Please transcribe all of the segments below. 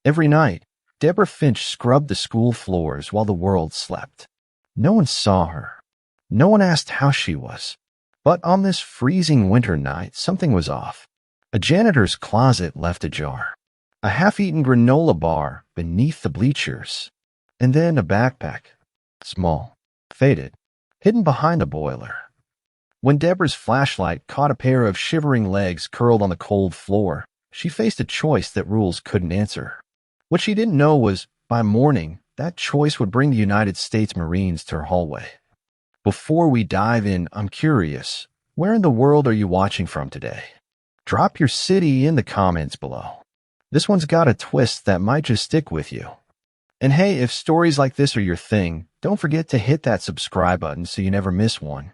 Every night, Debra Finch scrubbed the school floors while the world slept. No one saw her. No one asked how she was. But on this freezing winter night, something was off. A janitor's closet left ajar. A half-eaten granola bar beneath the bleachers. And then a backpack. Small, faded, hidden behind the boiler. When Debra's flashlight caught a pair of shivering legs curled on the cold floor, she faced a choice that rules couldn't answer. What she didn't know was, by morning, that choice would bring the United States Marines to her hallway. Before we dive in, I'm curious, where in the world are you watching from today? Drop your city in the comments below. This one's got a twist that might just stick with you. And hey, if stories like this are your thing, don't forget to hit that subscribe button so you never miss one.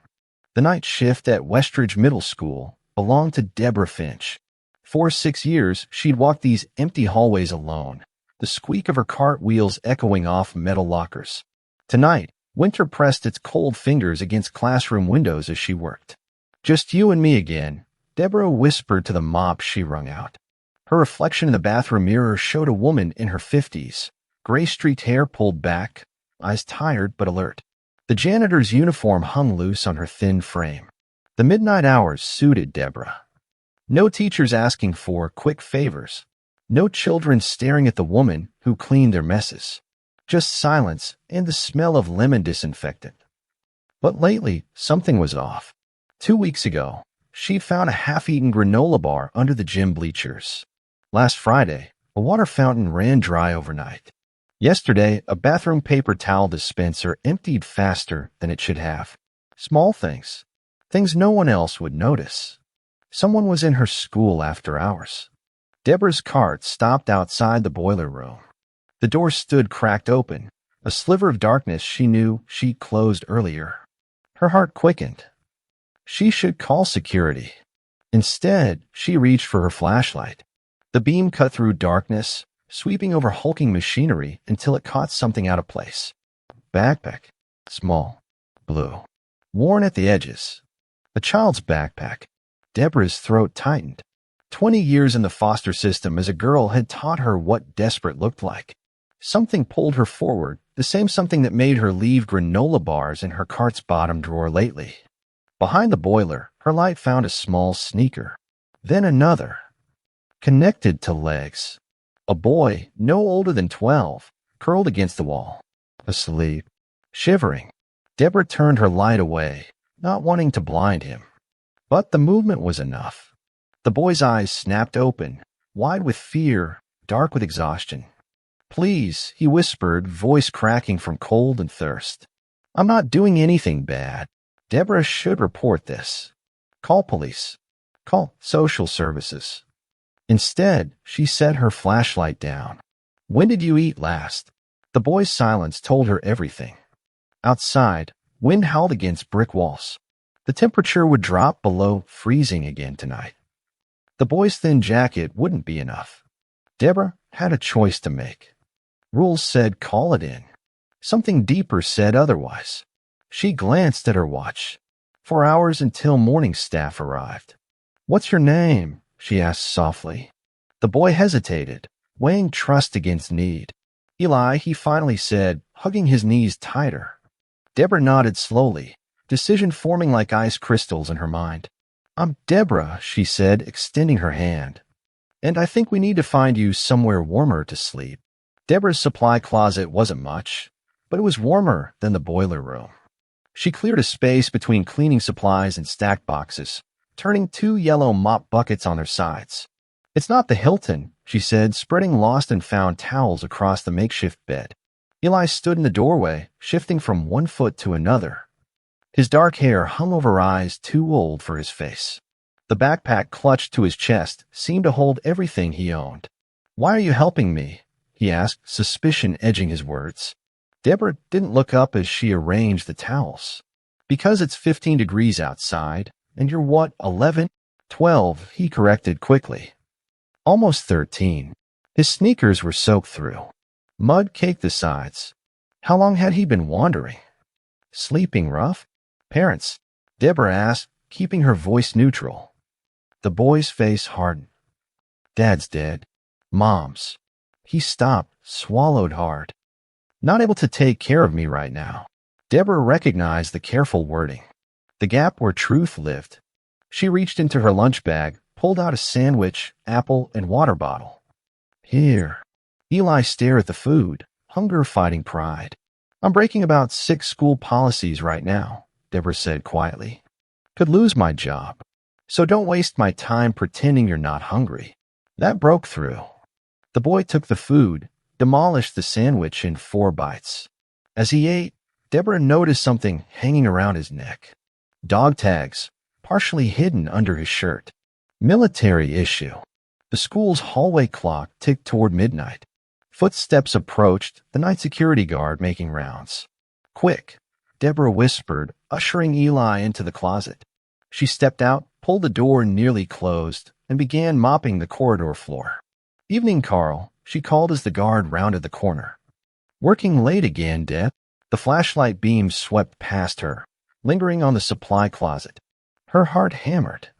The night shift at Westridge Middle School belonged to Debra Finch. For 6 years, she'd walked these empty hallways alone, the squeak of her cart wheels echoing off metal lockers. Tonight, winter pressed its cold fingers against classroom windows as she worked. "Just you and me again," Debra whispered to the mop she wrung out. Her reflection in the bathroom mirror showed a woman in her 50s, gray-streaked hair pulled back, eyes tired but alert. The janitor's uniform hung loose on her thin frame. The midnight hours suited Debra. No teachers asking for quick favors. No children staring at the woman who cleaned their messes. Just silence and the smell of lemon disinfectant. But lately, something was off. 2 weeks ago, she found a half-eaten granola bar under the gym bleachers. Last Friday, a water fountain ran dry overnight. Yesterday, a bathroom paper towel dispenser emptied faster than it should have. Small things. Things no one else would notice. Someone was in her school after hours. Debra's cart stopped outside the boiler room. The door stood cracked open, a sliver of darkness she knew she'd closed earlier. Her heart quickened. She should call security. Instead, she reached for her flashlight. The beam cut through darkness, sweeping over hulking machinery until it caught something out of place. Backpack. Small. Blue. Worn at the edges. A child's backpack. Debra's throat tightened. 20 years in the foster system as a girl had taught her what desperate looked like. Something pulled her forward, the same something that made her leave granola bars in her cart's bottom drawer lately. Behind the boiler, her light found a small sneaker. Then another. Connected to legs. A boy, no older than 12, curled against the wall. Asleep. Shivering. Debra turned her light away, not wanting to blind him. But the movement was enough. The boy's eyes snapped open, wide with fear, dark with exhaustion. "Please," he whispered, voice cracking from cold and thirst. "I'm not doing anything bad. Debra should report this. Call police. Call social services." Instead, she set her flashlight down. "When did you eat last?" The boy's silence told her everything. Outside, wind howled against brick walls. The temperature would drop below freezing again tonight. The boy's thin jacket wouldn't be enough. Debra had a choice to make. Rules said call it in. Something deeper said otherwise. She glanced at her watch. 4 hours until morning staff arrived. "What's your name?" she asked softly. The boy hesitated, weighing trust against need. "Eli," he finally said, hugging his knees tighter. Debra nodded slowly, decision forming like ice crystals in her mind. "I'm Debra," she said, extending her hand. "And I think we need to find you somewhere warmer to sleep." Debra's supply closet wasn't much, but it was warmer than the boiler room. She cleared a space between cleaning supplies and stacked boxes, turning 2 yellow mop buckets on their sides. "It's not the Hilton," she said, spreading lost and found towels across the makeshift bed. Eli stood in the doorway, shifting from one foot to another. His dark hair hung over eyes too old for his face. The backpack clutched to his chest seemed to hold everything he owned. "Why are you helping me?" he asked, suspicion edging his words. Debra didn't look up as she arranged the towels. "Because it's 15 degrees outside, and you're what, 11? 12, he corrected quickly. Almost 13. His sneakers were soaked through. Mud caked the sides. How long had he been wandering? Sleeping rough? "Parents?" Debra asked, keeping her voice neutral. The boy's face hardened. "Dad's dead. Mom's." He stopped, swallowed hard. Not able to take care of me right now. Debra recognized the careful wording. The gap where truth lived. She reached into her lunch bag, pulled out a sandwich, apple, and water bottle. Here. Eli stared at the food, hunger fighting pride. I'm breaking about 6 school policies right now, Debra said quietly. Could lose my job. So don't waste my time pretending you're not hungry. That broke through. The boy took the food, demolished the sandwich in 4 bites. As he ate, Debra noticed something hanging around his neck. Dog tags, partially hidden under his shirt. Military issue. The school's hallway clock ticked toward midnight. Footsteps approached, the night security guard making rounds. Quick, Debra whispered, ushering Eli into the closet. She stepped out, pulled the door nearly closed, and began mopping the corridor floor. Evening, Carl, she called as the guard rounded the corner. Working late again, Deb? The flashlight beam swept past her, lingering on the supply closet. Her heart hammered.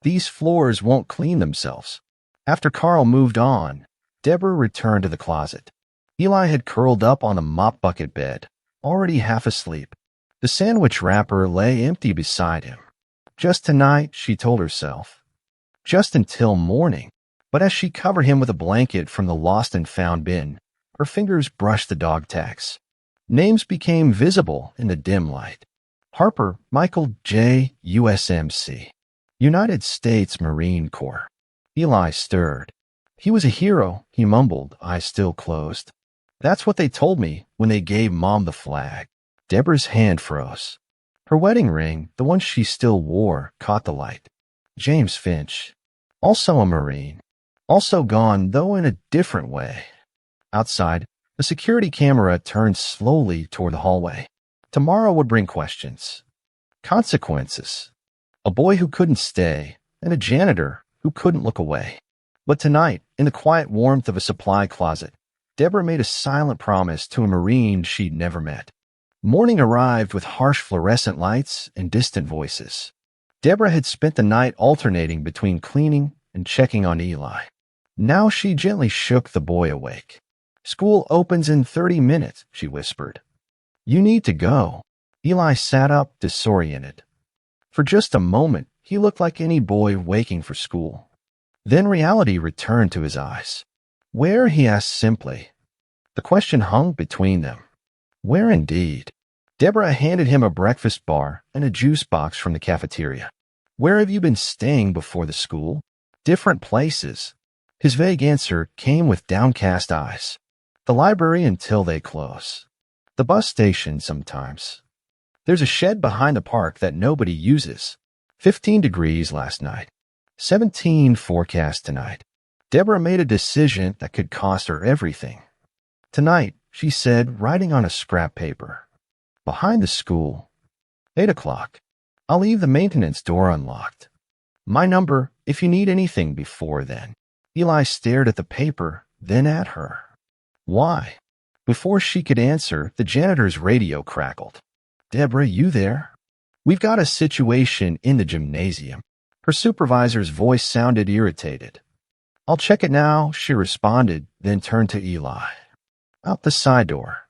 These floors won't clean themselves. After Carl moved on, Debra returned to the closet. Eli had curled up on a mop bucket bed, already half asleep. The sandwich wrapper lay empty beside him. Just tonight, she told herself. Just until morning. But as she covered him with a blanket from the lost and found bin, her fingers brushed the dog tags. Names became visible in the dim light. Harper Michael J. USMC. United States Marine Corps. Eli stirred. He was a hero, he mumbled, eyes still closed. That's what they told me when they gave Mom the flag. Debra's hand froze. Her wedding ring, the one she still wore, caught the light. James Finch. Also a Marine. Also gone, though in a different way. Outside, the security camera turned slowly toward the hallway. Tomorrow would bring questions. Consequences. A boy who couldn't stay, and a janitor who couldn't look away. But tonight, in the quiet warmth of a supply closet, Debra made a silent promise to a Marine she'd never met. Morning arrived with harsh fluorescent lights and distant voices. Debra had spent the night alternating between cleaning and checking on Eli. Now she gently shook the boy awake. School opens in 30 minutes, she whispered. You need to go. Eli sat up, disoriented. For just a moment, he looked like any boy waking for school. Then reality returned to his eyes. Where, he asked simply. The question hung between them. Where indeed? Debra handed him a breakfast bar and a juice box from the cafeteria. Where have you been staying before the school? Different places. His vague answer came with downcast eyes. The library until they close. The bus station sometimes. There's a shed behind the park that nobody uses. 15 degrees last night. 17 forecast tonight. Debra made a decision that could cost her everything. Tonight, she said, writing on a scrap paper. Behind the school. 8 o'clock. I'll leave the maintenance door unlocked. My number, if you need anything before then. Eli stared at the paper, then at her. Why? Before she could answer, the janitor's radio crackled. Debra, you there? We've got a situation in the gymnasium. Her supervisor's voice sounded irritated. I'll check it now, she responded, then turned to Eli. Out the side door.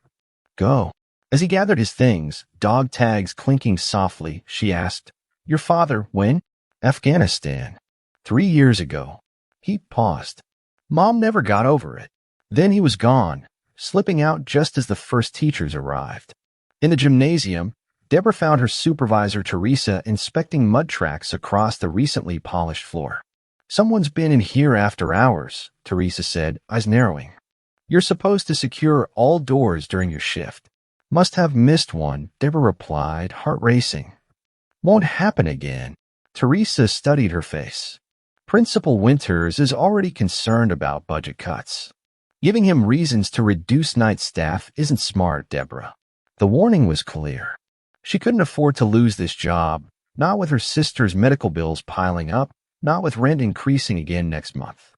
Go. As he gathered his things, dog tags clinking softly, she asked, Your father, when? Afghanistan. 3 years ago. He paused. Mom never got over it. Then he was gone, slipping out just as the first teachers arrived. In the gymnasium, Debra found her supervisor, Teresa, inspecting mud tracks across the recently polished floor. Someone's been in here after hours, Teresa said, eyes narrowing. You're supposed to secure all doors during your shift. Must have missed one, Debra replied, heart racing. Won't happen again. Teresa studied her face. Principal Winters is already concerned about budget cuts. Giving him reasons to reduce night staff isn't smart, Debra. The warning was clear. She couldn't afford to lose this job, not with her sister's medical bills piling up, not with rent increasing again next month.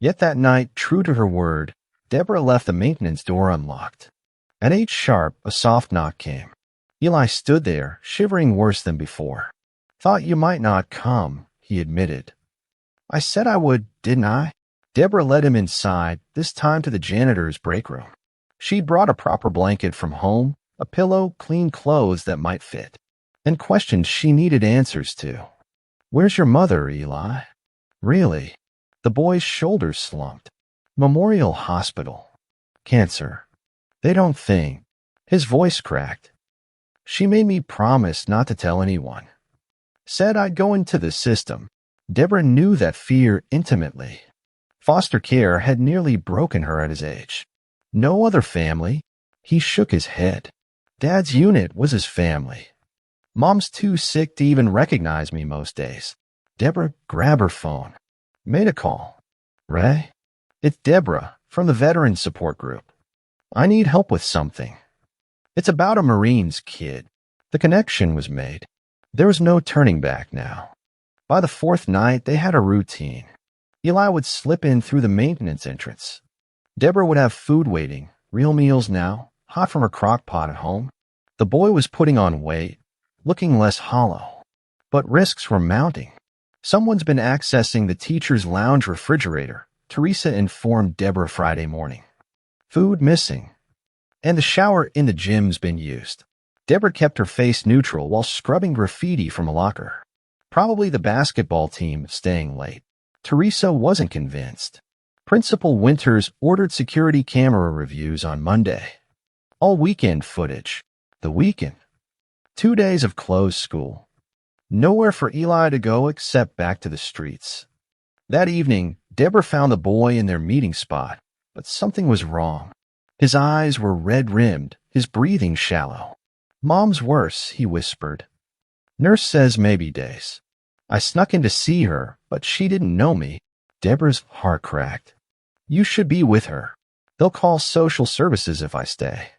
Yet that night, true to her word, Debra left the maintenance door unlocked. At 8 sharp, a soft knock came. Eli stood there, shivering worse than before. Thought you might not come, he admitted. I said I would, didn't I? Debra led him inside, this time to the janitor's break room. She'd brought a proper blanket from home, a pillow, clean clothes that might fit, and questions she needed answers to. "Where's your mother, Eli?" "Really?" The boy's shoulders slumped. "Memorial Hospital. Cancer. They don't think." His voice cracked. "She made me promise not to tell anyone. Said I'd go into the system." Debra knew that fear intimately. Foster care had nearly broken her at his age. No other family. He shook his head. Dad's unit was his family. Mom's too sick to even recognize me most days. Debra grabbed her phone. Made a call. "Ray? It's Debra from the Veteran Support Group. I need help with something. It's about a Marines kid." The connection was made. There was no turning back now. By the fourth night, they had a routine. Eli would slip in through the maintenance entrance. Debra would have food waiting, real meals now, hot from her crock pot at home. The boy was putting on weight, looking less hollow. But risks were mounting. "Someone's been accessing the teacher's lounge refrigerator," Teresa informed Debra Friday morning. "Food missing. And the shower in the gym's been used." Debra kept her face neutral while scrubbing graffiti from a locker. Probably the basketball team staying late. Teresa wasn't convinced. Principal Winters ordered security camera reviews on Monday. All weekend footage. The weekend. 2 days of closed school. Nowhere for Eli to go except back to the streets. That evening, Debra found the boy in their meeting spot, but something was wrong. His eyes were red-rimmed, his breathing shallow. "Mom's worse," he whispered. "Nurse says maybe days." "I snuck in to see her, but she didn't know me." Debra's heart cracked. "You should be with her. They'll call social services if I stay."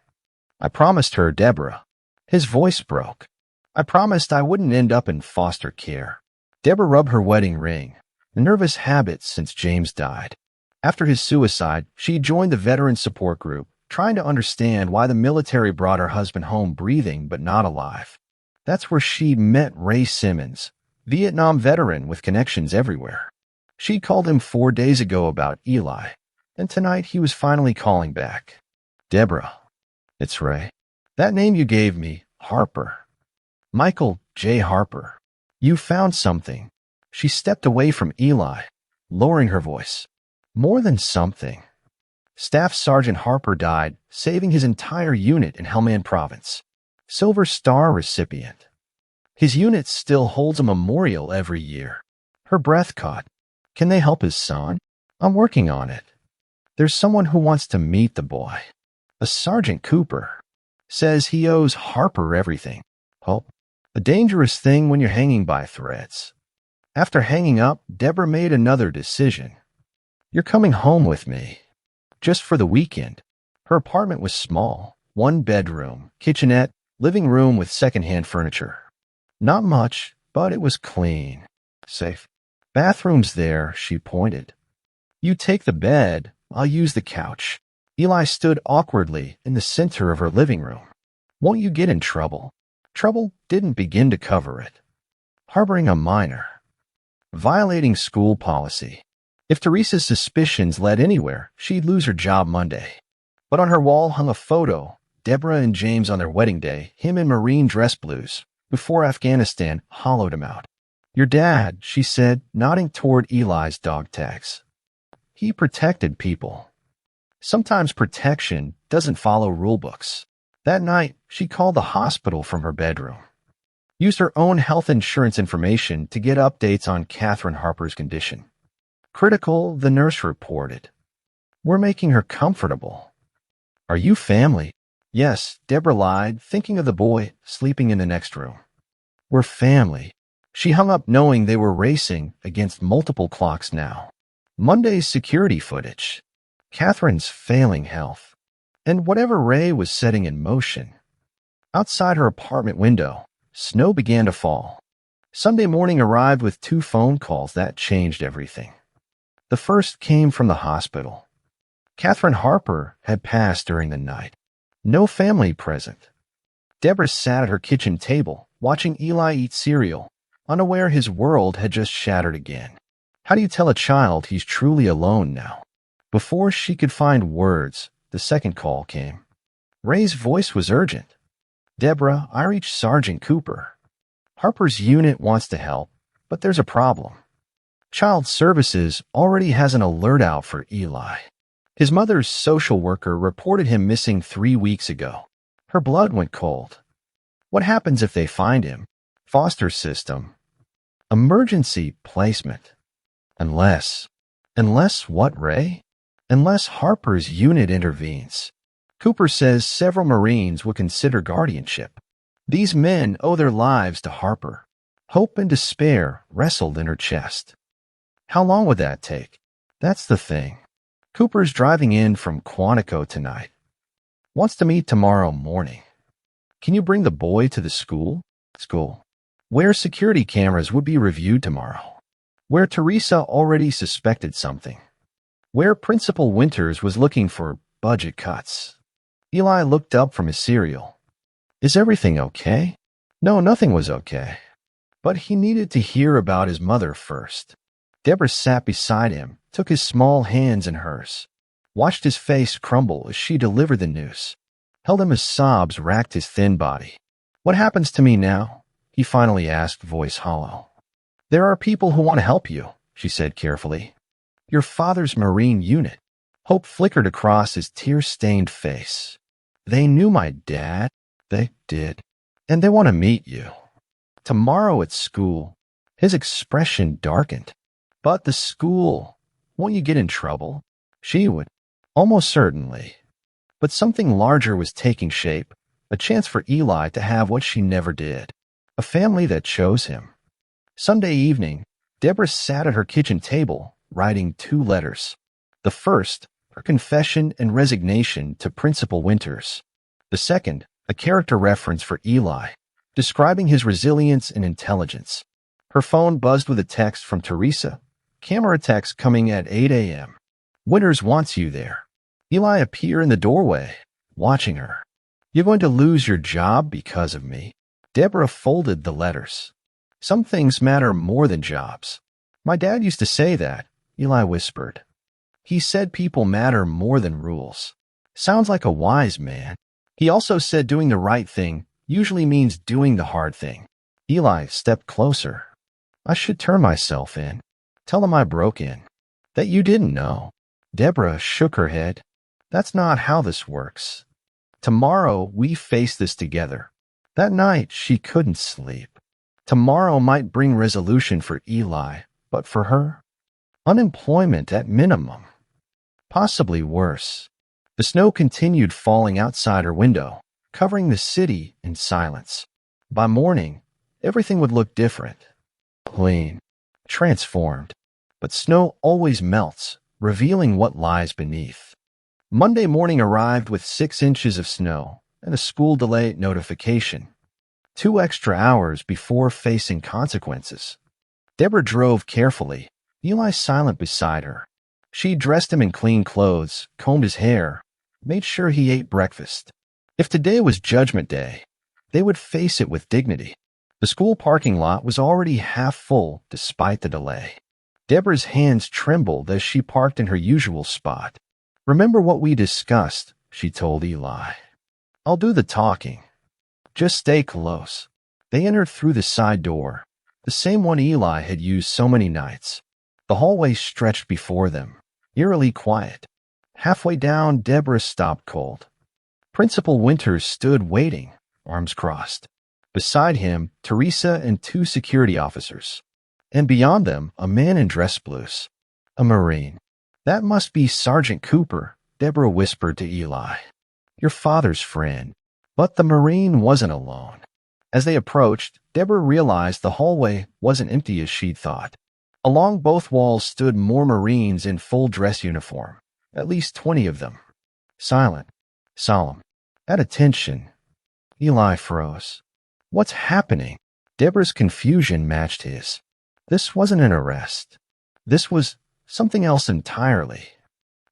"I promised her, Debra." His voice broke. "I promised I wouldn't end up in foster care." Debra rubbed her wedding ring, a nervous habit since James died. After his suicide, she joined the Veteran Support Group, trying to understand why the military brought her husband home breathing but not alive. That's where she met Ray Simmons, Vietnam veteran with connections everywhere. She called him 4 days ago about Eli, and tonight he was finally calling back. "Debra, it's Ray. That name you gave me, Harper. Michael J. Harper. You found something." She stepped away from Eli, lowering her voice. "More than something. Staff Sergeant Harper died, saving his entire unit in Helmand Province. Silver Star recipient. His unit still holds a memorial every year." Her breath caught. "Can they help his son?" "I'm working on it. There's someone who wants to meet the boy. A Sergeant Cooper. Says he owes Harper everything." Hope. A dangerous thing when you're hanging by threads. After hanging up, Debra made another decision. "You're coming home with me. Just for the weekend." Her apartment was small. 1 bedroom, kitchenette, living room with secondhand furniture. Not much, but it was clean. Safe. "Bathroom's there," she pointed. "You take the bed, I'll use the couch." Eli stood awkwardly in the center of her living room. "Won't you get in trouble?" Trouble didn't begin to cover it. Harboring a minor. Violating school policy. If Teresa's suspicions led anywhere, she'd lose her job Monday. But on her wall hung a photo, Debra and James on their wedding day, him in marine dress blues, before Afghanistan hollowed him out. "Your dad," she said, nodding toward Eli's dog tags. "He protected people. Sometimes protection doesn't follow rule books." That night, she called the hospital from her bedroom. Used her own health insurance information to get updates on Catherine Harper's condition. Critical, the nurse reported. "We're making her comfortable." "Are you family?" "Yes," Debra lied, thinking of the boy sleeping in the next room. "We're family." She hung up knowing they were racing against multiple clocks now. Monday's security footage. Catherine's failing health. And whatever Ray was setting in motion. Outside her apartment window, snow began to fall. Sunday morning arrived with 2 phone calls that changed everything. The first came from the hospital. Catherine Harper had passed during the night. No family present. Debra sat at her kitchen table, watching Eli eat cereal, unaware his world had just shattered again. How do you tell a child he's truly alone now? Before she could find words, the second call came. Ray's voice was urgent. Debra, I reached Sergeant Cooper. Harper's unit wants to help, but there's a problem. Child Services already has an alert out for Eli. His mother's social worker reported him missing 3 weeks ago. Her blood went cold. What happens if they find him? Foster system. Emergency placement. Unless what, Ray? Unless Harper's unit intervenes. Cooper says several Marines would consider guardianship. These men owe their lives to Harper. Hope and despair wrestled in her chest. How long would that take? That's the thing. Cooper's driving in from Quantico tonight. Wants to meet tomorrow morning. Can you bring the boy to the school? Where security cameras would be reviewed tomorrow. Where Teresa already suspected something. Where Principal Winters was looking for budget cuts. Eli looked up from his cereal. Is everything okay? No, nothing was okay. But he needed to hear about his mother first. Debra sat beside him, took his small hands in hers, watched his face crumble as she delivered the news, held him as sobs racked his thin body. What happens to me now? He finally asked, voice hollow. There are people who want to help you, she said carefully. Your father's Marine unit. Hope flickered across his tear-stained face. They knew my dad. They did. And they want to meet you. Tomorrow at school. His expression darkened. But the school. Won't you get in trouble? She would. Almost certainly. But something larger was taking shape. A chance for Eli to have what she never did. A family that chose him. Sunday evening, Debra sat at her kitchen table, writing 2 letters. The first, her confession and resignation to Principal Winters. The second, a character reference for Eli, describing his resilience and intelligence. Her phone buzzed with a text from Teresa. Camera text coming at 8 a.m. Winters wants you there. Eli appeared in the doorway, watching her. You're going to lose your job because of me. Debra folded the letters. Some things matter more than jobs. My dad used to say that, Eli whispered. He said people matter more than rules. Sounds like a wise man. He also said doing the right thing usually means doing the hard thing. Eli stepped closer. I should turn myself in. Tell him I broke in. That you didn't know. Debra shook her head. That's not how this works. Tomorrow we face this together. That night she couldn't sleep. Tomorrow might bring resolution for Eli, but for her, unemployment at minimum. Possibly worse. The snow continued falling outside her window, covering the city in silence. By morning, everything would look different. Clean. Transformed. But snow always melts, revealing what lies beneath. Monday morning arrived with 6 inches of snow and a school delay notification. 2 extra hours before facing consequences. Debra drove carefully, Eli silent beside her. She dressed him in clean clothes, combed his hair, made sure he ate breakfast. If today was Judgment Day, they would face it with dignity. The school parking lot was already half full despite the delay. Debra's hands trembled as she parked in her usual spot. Remember what we discussed, she told Eli. I'll do the talking. Just stay close. They entered through the side door, the same one Eli had used so many nights. The hallway stretched before them, eerily quiet. Halfway down, Debra stopped cold. Principal Winters stood waiting, arms crossed. Beside him, Teresa and 2 security officers. And beyond them, a man in dress blues. A Marine. That must be Sergeant Cooper, Debra whispered to Eli. Your father's friend. But the Marine wasn't alone. As they approached, Debra realized the hallway wasn't empty as she'd thought. Along both walls stood more Marines in full dress uniform, at least 20 of them. Silent, solemn, at attention. Eli froze. What's happening? Debra's confusion matched his. This wasn't an arrest. This was something else entirely.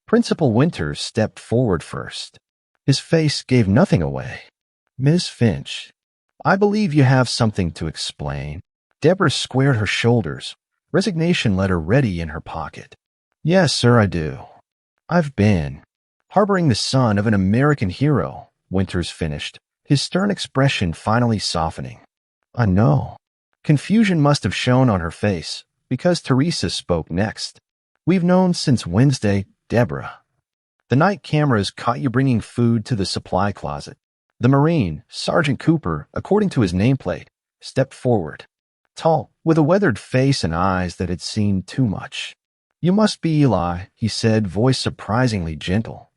Principal Winters stepped forward first. His face gave nothing away. Ms. Finch, I believe you have something to explain. Debra squared her shoulders, resignation letter ready in her pocket. Yes, sir, I do. I've been harboring the son of an American hero, Winters finished, his stern expression finally softening. I know. Confusion must have shown on her face, because Teresa spoke next. We've known since Wednesday, Deborah. The night cameras caught you bringing food to the supply closet. The Marine, Sergeant Cooper, according to his nameplate, stepped forward. Tall, with a weathered face and eyes that had seen too much. You must be Eli, he said, voice surprisingly gentle.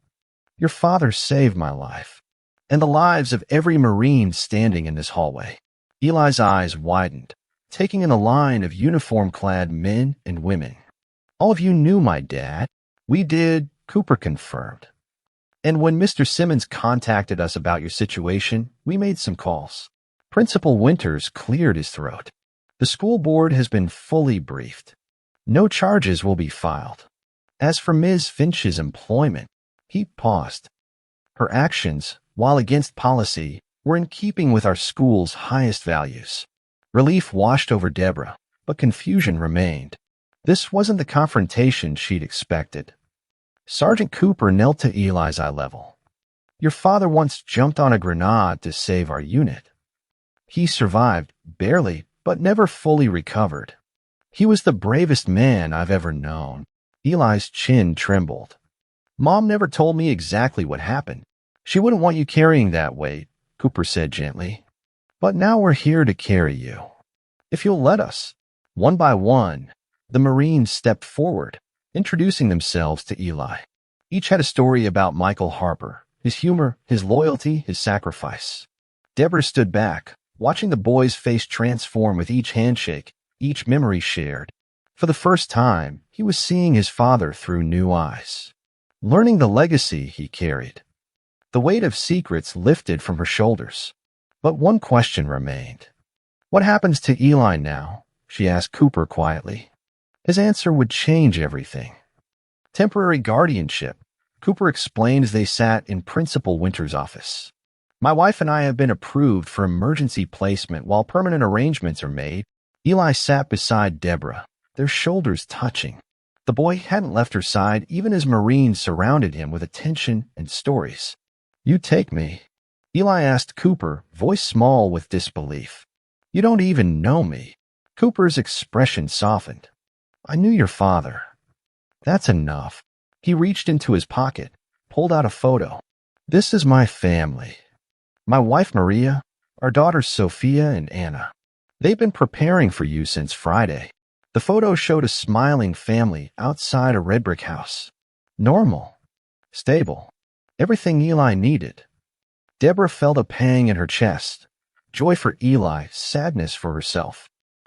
Your father saved my life, and the lives of every Marine standing in this hallway. Eli's eyes widened, taking in a line of uniform-clad men and women. All of you knew my dad. We did, Cooper confirmed. And when Mr. Simmons contacted us about your situation, we made some calls. Principal Winters cleared his throat. The school board has been fully briefed. No charges will be filed. As for Ms. Finch's employment, he paused. Her actions, while against policy, were in keeping with our school's highest values. Relief washed over Deborah, but confusion remained. This wasn't the confrontation she'd expected. Sergeant Cooper knelt to Eli's eye level. Your father once jumped on a grenade to save our unit. He survived, barely, but never fully recovered. He was the bravest man I've ever known. Eli's chin trembled. Mom never told me exactly what happened. She wouldn't want you carrying that weight, Cooper said gently. But now we're here to carry you. If you'll let us. One by one, the Marines stepped forward, introducing themselves to Eli. Each had a story about Michael Harper, his humor, his loyalty, his sacrifice. Deborah stood back, watching the boy's face transform with each handshake, each memory shared. For the first time, he was seeing his father through new eyes, learning the legacy he carried. The weight of secrets lifted from her shoulders. But one question remained. What happens to Eli now? She asked Cooper quietly. His answer would change everything. Temporary guardianship, Cooper explained as they sat in Principal Winters' office. My wife and I have been approved for emergency placement while permanent arrangements are made. Eli sat beside Deborah, their shoulders touching. The boy hadn't left her side even as Marines surrounded him with attention and stories. You take me? Eli asked Cooper, voice small with disbelief. You don't even know me. Cooper's expression softened. I knew your father. That's enough. He reached into his pocket, pulled out a photo. This is my family. My wife Maria, our daughters Sophia and Anna. They've been preparing for you since Friday. The photo showed a smiling family outside a red brick house. Normal. Stable. Everything Eli needed. Deborah felt a pang in her chest. Joy for Eli, sadness for herself.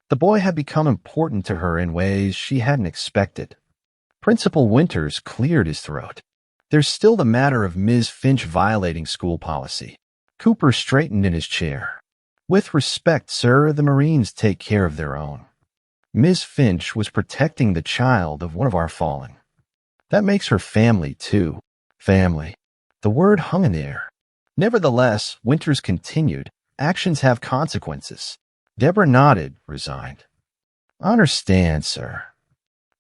The boy had become important to her in ways she hadn't expected. Principal Winters cleared his throat. There's still the matter of Ms. Finch violating school policy. Cooper straightened in his chair. With respect, sir, the Marines take care of their own. Ms. Finch was protecting the child of one of our fallen. That makes her family, too. Family. The word hung in the air. Nevertheless, Winters continued, actions have consequences. Deborah nodded, resigned. I understand, sir.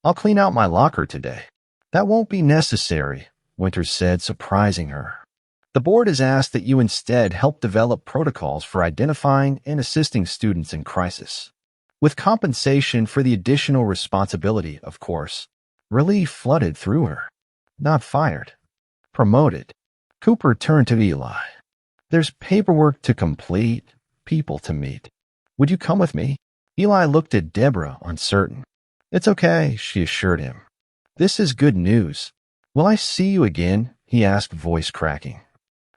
I'll clean out my locker today. That won't be necessary, Winters said, surprising her. The board has asked that you instead help develop protocols for identifying and assisting students in crisis. With compensation for the additional responsibility, of course. Relief flooded through her. Not fired. Promoted. Cooper turned to Eli. There's paperwork to complete, people to meet. Would you come with me? Eli looked at Deborah, uncertain. It's okay, she assured him. This is good news. Will I see you again? He asked, voice cracking.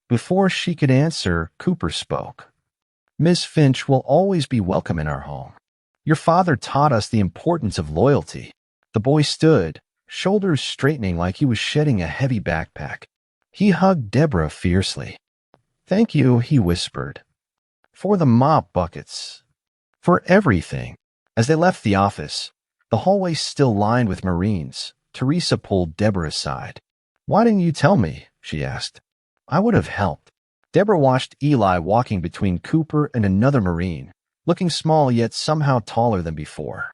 Before she could answer, Cooper spoke. Miss Finch will always be welcome in our home. Your father taught us the importance of loyalty. The boy stood, shoulders straightening like he was shedding a heavy backpack. He hugged Deborah fiercely. Thank you, he whispered. For the mop buckets. For everything. As they left the office, the hallway still lined with Marines, Teresa pulled Deborah aside. Why didn't you tell me? She asked. I would have helped. Deborah watched Eli walking between Cooper and another Marine, looking small yet somehow taller than before.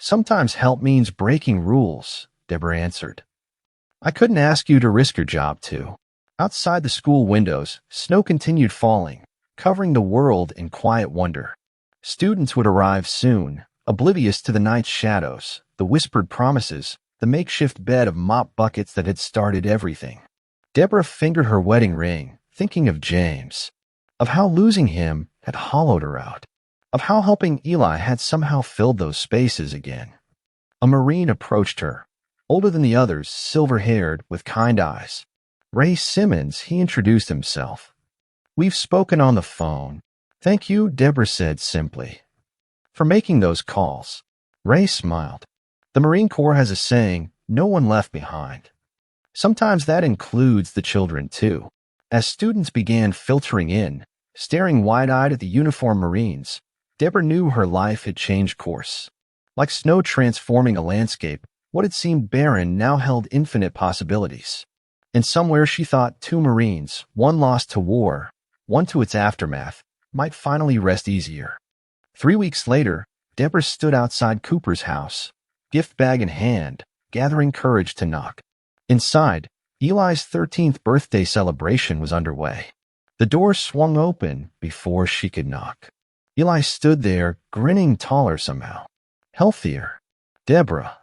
Sometimes help means breaking rules, Debra answered. I couldn't ask you to risk your job, too. Outside the school windows, snow continued falling, covering the world in quiet wonder. Students would arrive soon, oblivious to the night's shadows, the whispered promises, the makeshift bed of mop buckets that had started everything. Debra fingered her wedding ring, thinking of James, of how losing him had hollowed her out, of how helping Eli had somehow filled those spaces again. A Marine approached her, older than the others, silver-haired, with kind eyes. Ray Simmons, he introduced himself. We've spoken on the phone. Thank you, Debra said simply, for making those calls. Ray smiled. The Marine Corps has a saying, no one left behind. Sometimes that includes the children, too. As students began filtering in, staring wide-eyed at the uniformed Marines, Debra knew her life had changed course. Like snow transforming a landscape, what had seemed barren now held infinite possibilities. And somewhere she thought 2 Marines, one lost to war, one to its aftermath, might finally rest easier. 3 weeks later, Debra stood outside Cooper's house, gift bag in hand, gathering courage to knock. Inside, Eli's 13th birthday celebration was underway. The door swung open before she could knock. Eli stood there, grinning taller somehow, healthier. Debra,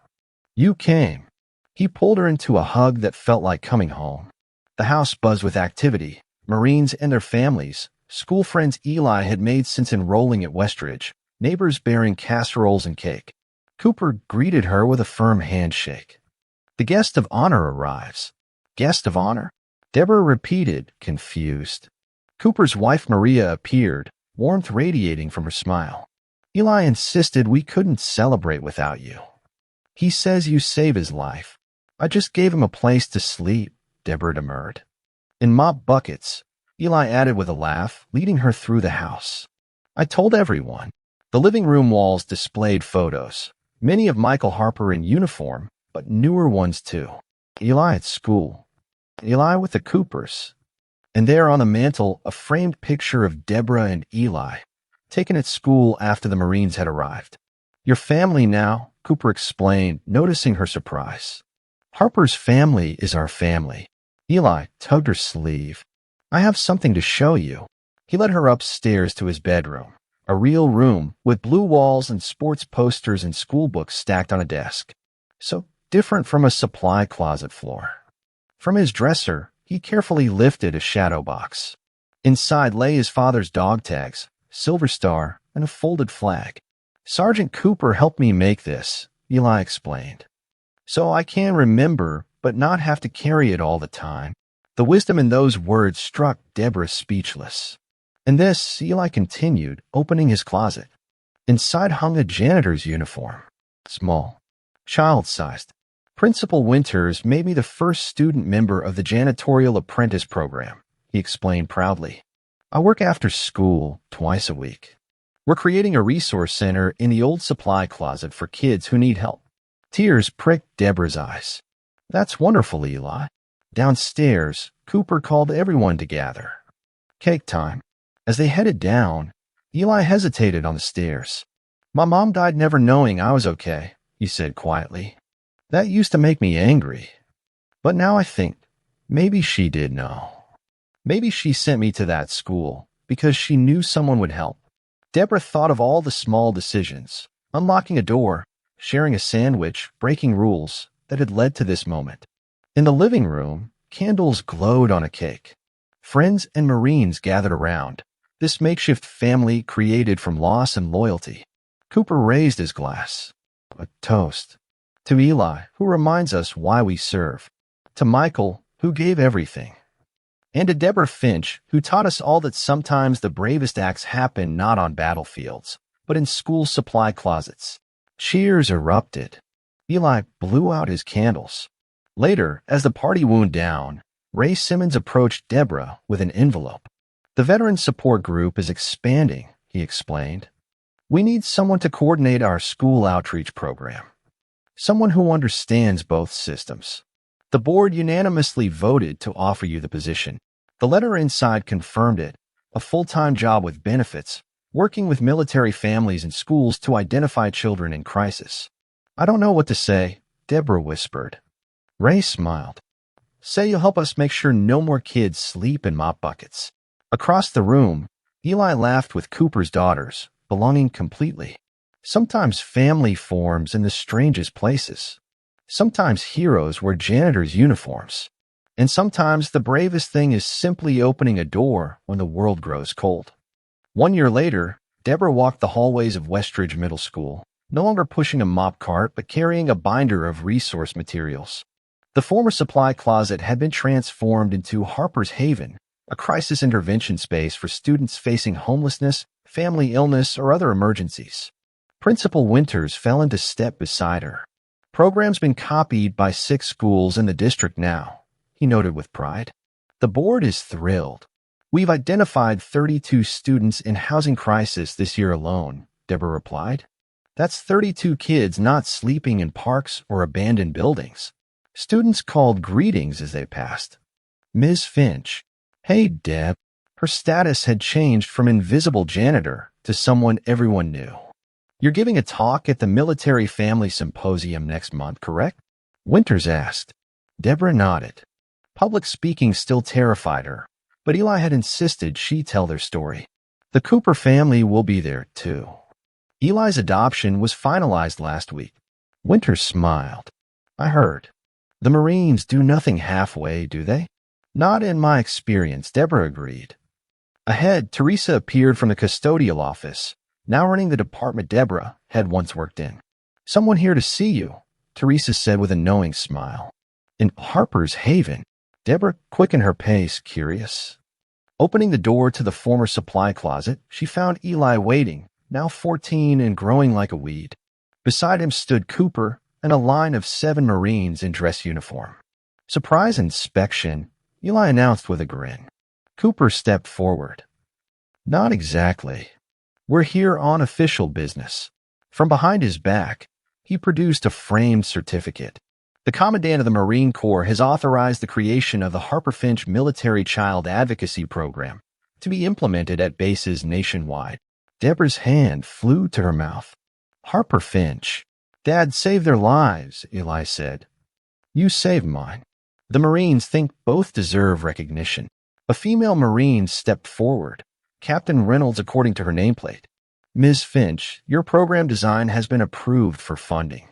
you came. He pulled her into a hug that felt like coming home. The house buzzed with activity. Marines and their families, school friends Eli had made since enrolling at Westridge, neighbors bearing casseroles and cake. Cooper greeted her with a firm handshake. The guest of honor arrives. Guest of honor? Debra repeated, confused. Cooper's wife Maria appeared, warmth radiating from her smile. Eli insisted we couldn't celebrate without you. He says you save his life. I just gave him a place to sleep, Debra demurred. In mop buckets, Eli added with a laugh, leading her through the house. I told everyone. The living room walls displayed photos, many of Michael Harper in uniform, but newer ones too. Eli at school. Eli with the Coopers. And there on the mantel, a framed picture of Debra and Eli, taken at school after the Marines had arrived. Your family now, Cooper explained, noticing her surprise. Harper's family is our family. Eli tugged her sleeve. I have something to show you. He led her upstairs to his bedroom, a real room with blue walls and sports posters and school books stacked on a desk. So different from a supply closet floor. From his dresser, he carefully lifted a shadow box. Inside lay his father's dog tags, Silver Star, and a folded flag. Sergeant Cooper helped me make this, Eli explained. So I can remember, but not have to carry it all the time. The wisdom in those words struck Debra speechless. And this, Eli continued, opening his closet. Inside hung a janitor's uniform. Small, child-sized. Principal Winters made me the first student member of the janitorial apprentice program, he explained proudly. I work after school twice a week. We're creating a resource center in the old supply closet for kids who need help. Tears pricked Debra's eyes. That's wonderful, Eli. Downstairs, Cooper called everyone to gather. Cake time. As they headed down, Eli hesitated on the stairs. My mom died never knowing I was okay, he said quietly. That used to make me angry. But now I think, maybe she did know. Maybe she sent me to that school because she knew someone would help. Debra thought of all the small decisions, unlocking a door, sharing a sandwich, breaking rules, that had led to this moment. In the living room, candles glowed on a cake. Friends and Marines gathered around, this makeshift family created from loss and loyalty. Cooper raised his glass. A toast. To Eli, who reminds us why we serve. To Michael, who gave everything. And to Debra Finch, who taught us all that sometimes the bravest acts happen not on battlefields, but in school supply closets. Cheers erupted. Eli blew out his candles. Later, as the party wound down, Ray Simmons approached Debra with an envelope. The Veteran Support Group is expanding, he explained. We need someone to coordinate our school outreach program. Someone who understands both systems. The board unanimously voted to offer you the position. The letter inside confirmed it, a full-time job with benefits, working with military families and schools to identify children in crisis. I don't know what to say, Debra whispered. Ray smiled. Say you'll help us make sure no more kids sleep in mop buckets. Across the room, Eli laughed with Cooper's daughters, belonging completely. Sometimes family forms in the strangest places. Sometimes heroes wear janitor's uniforms. And sometimes the bravest thing is simply opening a door when the world grows cold. 1 year later, Debra walked the hallways of Westridge Middle School, no longer pushing a mop cart but carrying a binder of resource materials. The former supply closet had been transformed into Harper's Haven, a crisis intervention space for students facing homelessness, family illness, or other emergencies. Principal Winters fell into step beside her. Program's been copied by 6 schools in the district now, he noted with pride. The board is thrilled. We've identified 32 students in housing crisis this year alone, Debra replied. That's 32 kids not sleeping in parks or abandoned buildings. Students called greetings as they passed. Ms. Finch. Hey, Deb. Her status had changed from invisible janitor to someone everyone knew. You're giving a talk at the Military Family Symposium next month, correct? Winters asked. Debra nodded. Public speaking still terrified her, but Eli had insisted she tell their story. The Cooper family will be there, too. Eli's adoption was finalized last week. Winters smiled. I heard. The Marines do nothing halfway, do they? Not in my experience, Debra agreed. Ahead, Teresa appeared from the custodial office, now running the department Debra had once worked in. Someone here to see you, Teresa said with a knowing smile. In Harper's Haven, Debra quickened her pace, curious. Opening the door to the former supply closet, she found Eli waiting, now 14 and growing like a weed. Beside him stood Cooper and a line of 7 Marines in dress uniform. Surprise inspection, Eli announced with a grin. Cooper stepped forward. Not exactly. We're here on official business. From behind his back, he produced a framed certificate. The Commandant of the Marine Corps has authorized the creation of the Harper Finch Military Child Advocacy Program to be implemented at bases nationwide. Debra's hand flew to her mouth. Harper Finch. Dad saved their lives, Eli said. You saved mine. The Marines think both deserve recognition. A female Marine stepped forward. Captain Reynolds, according to her nameplate. Ms. Finch, your program design has been approved for funding.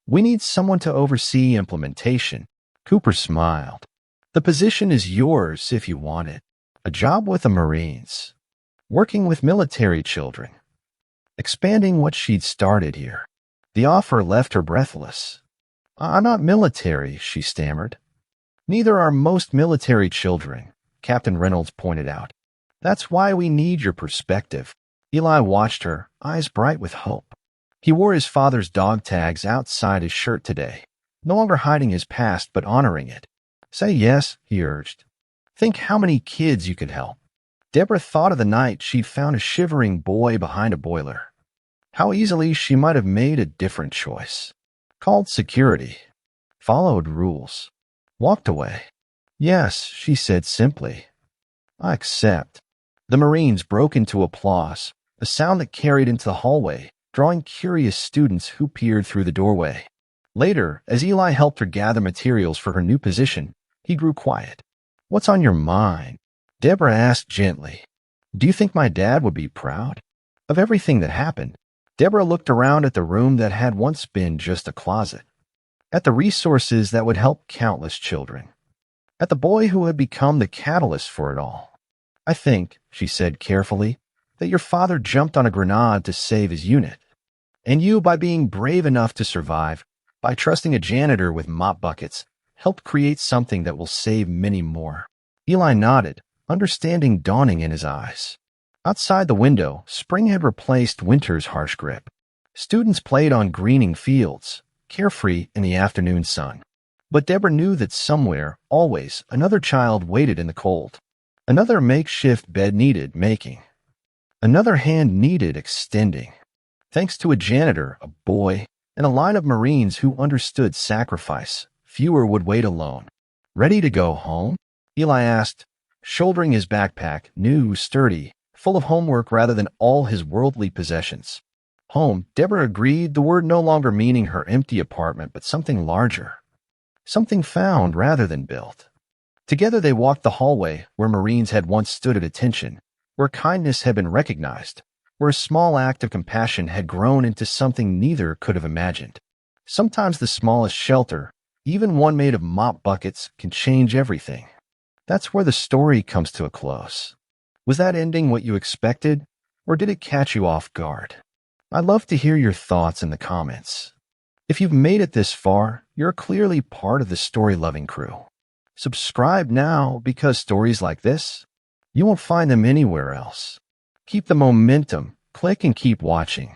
We need someone to oversee implementation. Cooper smiled. The position is yours if you want it. A job with the Marines. Working with military children. Expanding what she'd started here. The offer left her breathless. I'm not military, she stammered. Neither are most military children, Captain Reynolds pointed out. That's why we need your perspective. Eli watched her, eyes bright with hope. He wore his father's dog tags outside his shirt today, no longer hiding his past but honoring it. Say yes, he urged. Think how many kids you could help. Debra thought of the night she'd found a shivering boy behind a boiler. How easily she might have made a different choice. Called security. Followed rules. Walked away. Yes, she said simply. I accept. The Marines broke into applause, a sound that carried into the hallway, drawing curious students who peered through the doorway. Later, as Eli helped her gather materials for her new position, he grew quiet. What's on your mind? Debra asked gently. Do you think my dad would be proud? Of everything that happened, Debra looked around at the room that had once been just a closet, at the resources that would help countless children, at the boy who had become the catalyst for it all. I think, she said carefully, that your father jumped on a grenade to save his unit. And you, by being brave enough to survive, by trusting a janitor with mop buckets, helped create something that will save many more. Eli nodded, understanding dawning in his eyes. Outside the window, spring had replaced winter's harsh grip. Students played on greening fields, carefree in the afternoon sun. But Debra knew that somewhere, always, another child waited in the cold. Another makeshift bed needed making. Another hand needed extending. Thanks to a janitor, a boy, and a line of Marines who understood sacrifice, fewer would wait alone. Ready to go home? Eli asked, shouldering his backpack, new, sturdy, full of homework rather than all his worldly possessions. Home, Deborah agreed, the word no longer meaning her empty apartment, but something larger. Something found rather than built. Together they walked the hallway where Marines had once stood at attention, where kindness had been recognized, where a small act of compassion had grown into something neither could have imagined. Sometimes the smallest shelter, even one made of mop buckets, can change everything. That's where the story comes to a close. Was that ending what you expected, or did it catch you off guard? I'd love to hear your thoughts in the comments. If you've made it this far, you're clearly part of the story-loving crew. Subscribe now, because stories like this, you won't find them anywhere else. Keep the momentum, click and keep watching.